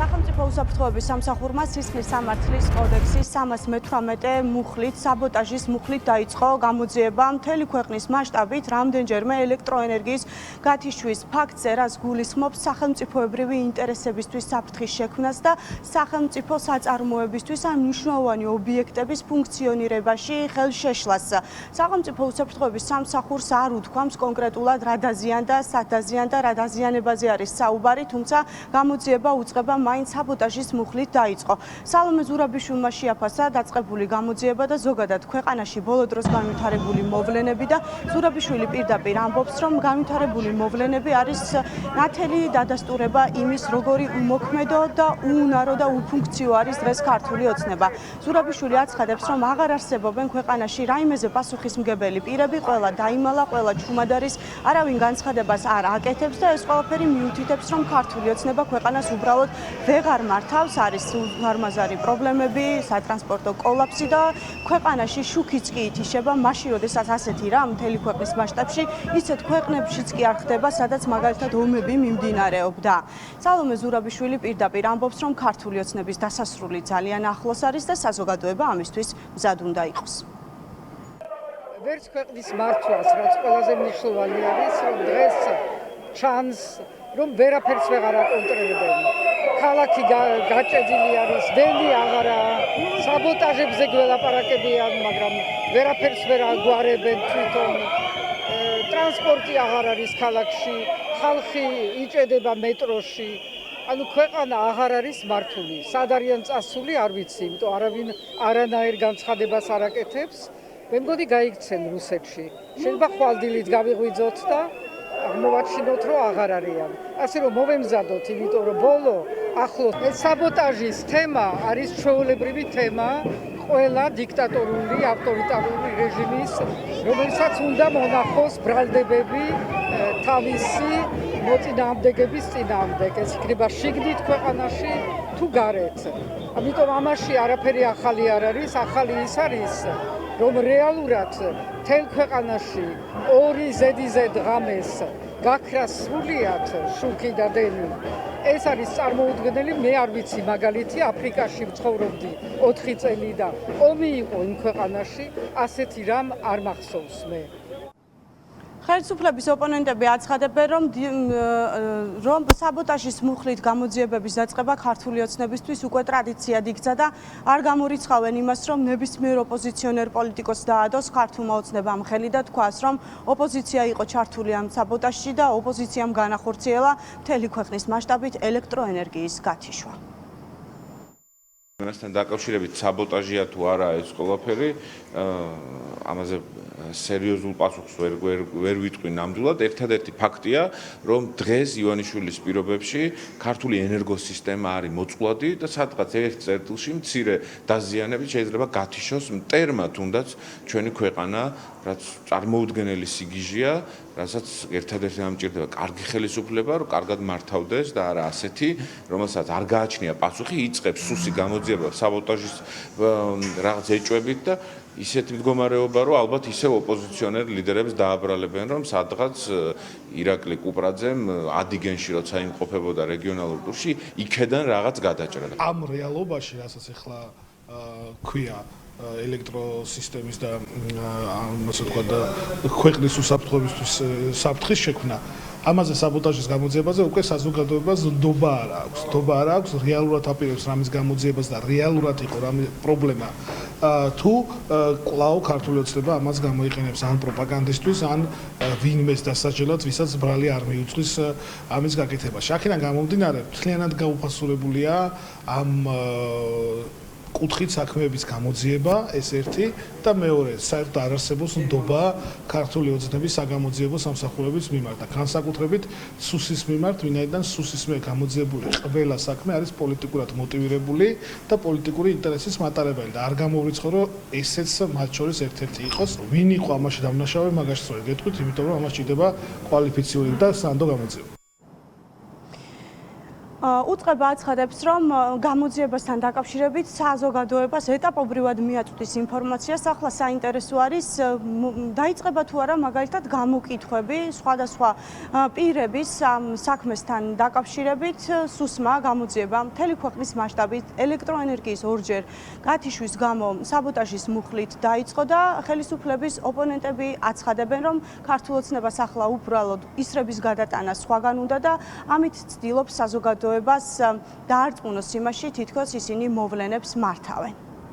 სახელმწიფო უსაფრთხოების სამსახურმა სისხლის სამართლის კოდექსის 318 მუხლით საბოტაჟის მუხლით დაიწყო გამოძიება მთელი ქვეყნის მასშტაბით რამდენჯერმე ელექტროენერგიის გათიშვის ფაქტზე, რაც გულისხმობს სახელმწიფოებრივი ინტერესებისთვის საფრთხის შექმნას და სახელმწიფო საწარმოებისთვის ან მნიშვნელოვანი ობიექტების ფუნქციონირებაში ხელშეშლას. სახელმწიფო უსაფრთხოების სამსახურს არ უთქვამს კონკრეტულად რა დაზიანდა, სად დაზიანდა, რა დაზიანებაზე არის საუბარი, თუმცა გამოძიება უწყება მაინც საბოტაჟის მუხლით დაიწყო. სალომე ზურაბიშვილმა შეაფასა დაწყებული გამოძიება და ზოგადად ქვეყანაში ბოლო დროს განვითარებული მოვლენები და ზურაბიშვილი პირდაპირ ამბობს, რომ განვითარებული მოვლენები არის ნათელი დადასტურება იმის, როგორი უმოქმედო და უუნარო და უფუნქციო არის დღეს ქართული ოცნება. ზურაბიშვილი აცხადებს, რომ აღარ არსებობენ ქვეყანაში რაიმეზე პასუხისმგებელი პირები, ყველა დაიმალა, ყველა ჩუმად არის, არავინ განცხადებას არ აკეთებს და ეს ყველაფერი მიუთითებს, რომ ქართული ოცნება ქვეყანას უბრალოდ ვეღარ მართავს, არის უზარმაზარი პრობლემები, სატრანსპორტო კოლაფსი და ქვეყანაში შუქიც კი ითიშება, მაშინ როდესაც ასეთი რა მთელი ქვეყნის მასშტაბში, ისეთ ქვეყნებშიც კი არ ხდება, სადაც მაგალითად ომები მიმდინარეობდა. სალომე ზურაბიშვილი პირდაპირ ამბობს, რომ ქართული ოცნების დასასრული ძალიან ახლოს არის და საზოგადოება ამისთვის მზად უნდა იყოს. ვერც ქვეყნის მართვას, რაც ყველაზე მნიშვნელოვანი არის, რომ დღეს ჩანს, რომ ვერაფერს ვეღარ აკონტროლებენ. ქალაქი გაჭედილი არის, ველი აღარაა, საბოტაჟებზე გველაპარაკებიან, მაგრამ ვერაფერს ვერ აგვარებენ თვითონ. ტრანსპორტი აღარ არის ქალაქში, ხალხი იჭედება მეტროში. ანუ ქვეყანა აღარ არის მართული. სად არიან წასული, არ ვიცი, იმიტომ არავინ არანაირ განცხადებას არ აკეთებს. მე მგონი გაიქცენ რუსეთში. შეიძლება ხვალდილით გავიღვიძოთ და აღმოვაჩინოთ, რომ აღარ არიან. ასე რომ მოვემზადოთ, იმიტომ რომ ბოლო ახლოს ეს საბოტაჟის თემა არის ჩვეულებრივი თემა ყველა დიქტატორული, ავტორიტარული რეჟიმის, რომელსაც უნდა მონახოს ბრალდებები თავისი მოწინააღმდეგების წინააღმდეგ. ეს იქნება შიგნით ქვეყანაში თუ გარეთ. ამიტომ ამაში არაფერი ახალი არ არის, ახალი ის არის, რომ რეალურად მთელ ქვეყანაში 2 ზედიზედ ღამეს გაქრა სრულიად შუქი და დენი. ეს არის წარმოუდგენელი, მე არ ვიცი მაგალითი აფრიკაში ვცხოვრობდი 4 წელი და ომი იყო იმ ქვეყანაში, ასეთი რამ არ მახსოვს მე. ხელისუფლების ოპონენტები აცხადებენ, რომ საბოტაჟის მუხლით გამოძიებების დაწყება ქართული ოცნებისთვის უკვე ტრადიციად იქცა და არ გამორიცხავენ იმას, რომ ნებისმიერ ოპოზიციონერ პოლიტიკოსს დაადოს ქართულმა ოცნებამ ხელი და თქვას, რომ ოპოზიცია იყო ჩართული ამ საბოტაჟში და ოპოზიციამ განახორციელა მთელი ქვეყნის მასშტაბით ელექტროენერგიის გათიშვა. მასთან დაკავშირებით საბოტაჟია თუ არა ეს ყველაფერი, ამაზე სერიოზულ პასუხს ვერ ვიტყვი ნამდვილად. ერთადერთი ფაქტია, რომ დღეს ივანიშვილის პირობებში ქართული ენერგოსისტემა არის მოწყვლადი და სადღაც ერთ წერტილში მცირე დაზიანებით შეიძლება გათიშოს მტერმა თუნდაც ჩვენი ქვეყანა, რაც წარმოუდგენელი სიგიჟეა, რასაც ერთადერთი ამჭირდება კარგი ხელისუფლება, რომ კარგად მართავდეს და არა ასეთი, რომელსაც არ გააჩნია პასუხი, იწყებს სუსი გამოძიება საბოტაჟის რაღაც ეჭვებით და ისეთი მდგომარეობა, რომ ალბათ ისევ ოპოზიციონერ ლიდერებს დააბრალებენ, რომ სადღაც ირაკლი კუპრაძემ ადიგენში როცა იმყოფებოდა რეგიონალურ ტურში, იქედან რაღაც გადაჭრა. ამ რეალობაში, რასაც ახლა ქვია ელექტროსისტემის და ასე ვთქვათ ქვეყნის უსაფრთხოებისთვის საფრთხის შექმნა, ამაზე საბოტაჟის გამოძიებაზე უკვე საზოგადოებას ნდობა არ აქვს. ნდობა არ აქვს, რეალურად აპირებს რამის გამოძიებას და რეალურად იყო რამე პრობლემა. თუ კვლავ ქართული ოცნება ამას გამოიყენებს ან პროპაგანდისთვის, ან ვინმეს დასაჯელად, ვისაც ბრალი არ მიუძღვის ამის გაკეთებას. აქედან გამომდინარე, მთლიანად გაუფასურებულია ამ კუთხით საქმეების გამოძიება, ეს ერთი და მეორე, საერთოდ არ არსებობს ნდობა ქართული ოცნების საგამოძიებო სამსახურების მიმართ და განსაკუთრებით სუსის მიმართ, ვინაიდან სუსისმე გამოძიებული ყველა საქმე არის პოლიტიკურად მოტივირებული და პოლიტიკური ინტერესის მატარებელი და არ გამოვრიცხო, რომ ესეც მათ შორის ერთ-ერთი იყოს. ვინ იყო ამაში დამნაშავე, მაგაში სწორედ გეტყვით, იმიტომ რომ ამას ჭირდება კვალიფიციური და სანდო გამოძიება. უწყება აცხადებს, რომ გამოძიებასთან დაკავშირებით საზოგადოებას ეტაპობრივად მიაწვდის ინფორმაციას. ახლა საინტერესო არის დაიწყება თუ არა მაგალითად გამოკითხვები სხვადასხვა პირების საქმესთან დაკავშირებით. სუსმა გამოძიება მთელი ქვეყნის მასშტაბით ელექტროენერგიის ორჯერ გათიშვის გამო საბოტაჟის მუხლით დაიწყო და ხელისუფლების ოპონენტები აცხადებენ, რომ ქართულ ოცნებას ახლა უბრალოდ ისრების გადატანა სხვაგან უნდა და ამით ცდილობს საზოგადოებას დაარწმუნოს იმაში, თითქოს ისინი მოვლენებს მართავენ.